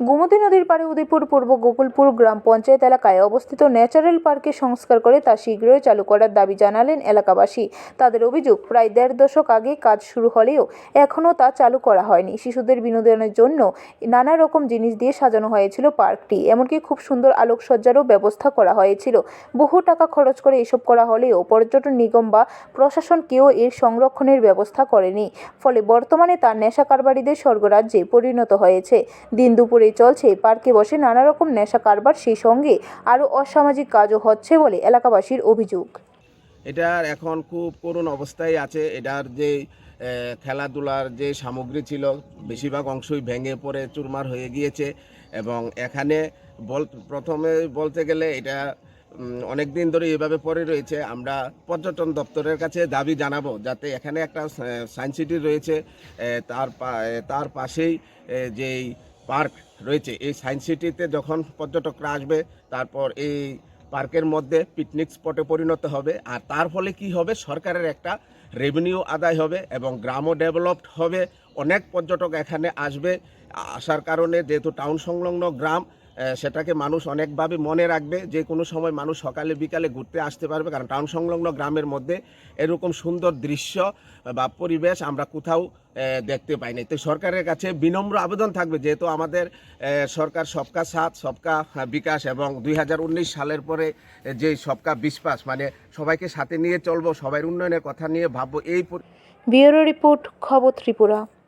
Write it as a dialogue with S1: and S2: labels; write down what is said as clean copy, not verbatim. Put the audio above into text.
S1: গোমতী নদীর পাড়ে উদয়পুর পূর্ব গোকুলপুর গ্রাম পঞ্চায়েত এলাকায় অবস্থিত ন্যাচারাল পার্কে সংস্কার করে তা শীঘ্রই চালু করার দাবি জানালেন এলাকাবাসী। তাদের অভিযোগ, প্রায় ১.৫ দশক আগে কাজ শুরু হলেও এখনও তা চালু করা হয়নি। শিশুদের বিনোদনের জন্য নানা রকম জিনিস দিয়ে সাজানো হয়েছিল পার্কটি, এমনকি খুব সুন্দর আলোকসজ্জারও ব্যবস্থা করা হয়েছিল। বহু টাকা খরচ করে এসব করা হলেও পর্যটন নিগম বা প্রশাসন কেউ এর সংরক্ষণের ব্যবস্থা করেনি। ফলে বর্তমানে তা নেশা কারবারিদের স্বর্গরাজ্যে পরিণত হয়েছে। দিন দুপুরে চলছে পার্কে বসে নানা রকম নেশা কারবার, সেই সঙ্গে আরও অসামাজিক কাজও হচ্ছে বলে এলাকাবাসীর অভিযোগ।
S2: এটার এখন খুব করুণ অবস্থায় আছে। এটার যে খেলাধুলার যে সামগ্রী ছিল বেশিরভাগ অংশই ভেঙে পড়ে চুরমার হয়ে গিয়েছে। এবং এখানে প্রথমে বলতে গেলে এটা অনেক দিন ধরে এভাবে পড়ে রয়েছে। আমরা পর্যটন দপ্তরের কাছে দাবি জানাবো যাতে এখানে একটা সায়েন্স সিটি রয়েছে, তার পাশেই যেই পার্ক রয়েছে, এই সায়েন্স সিটিতে যখন পর্যটকরা আসবে তারপর এই পার্কের মধ্যে পিকনিক স্পটে পরিণত হবে। আর তার ফলে কি হবে, সরকারের একটা রেভিনিউ আদায় হবে এবং গ্রামও ডেভেলপড হবে। অনেক পর্যটক এখানে আসবে, আসার কারণে যেহেতু টাউন সংলগ্ন গ্রাম, সেটাকে মানুষ অনেকভাবে মনে রাখবে। যে কোনো সময় মানুষ সকালে বিকালে ঘুরতে আসতে পারবে, কারণ টাউন সংলগ্ন গ্রামের মধ্যে এরকম সুন্দর দৃশ্য বা পরিবেশ আমরা কোথাও দেখতে পাই না। তো সরকারের কাছে বিনম্র আবেদন থাকবে, যেহেতু আমাদের সরকার সবকা সাথ সবকা বিকাশ এবং 2019 সালের পরে যে সবকা বিশ্বাস, মানে সবাইকে সাথে নিয়ে চলবো, সবাই উন্নয়নের কথা নিয়ে ভাববো। এই
S1: ব্যুরো রিপোর্ট, খবর ত্রিপুরা।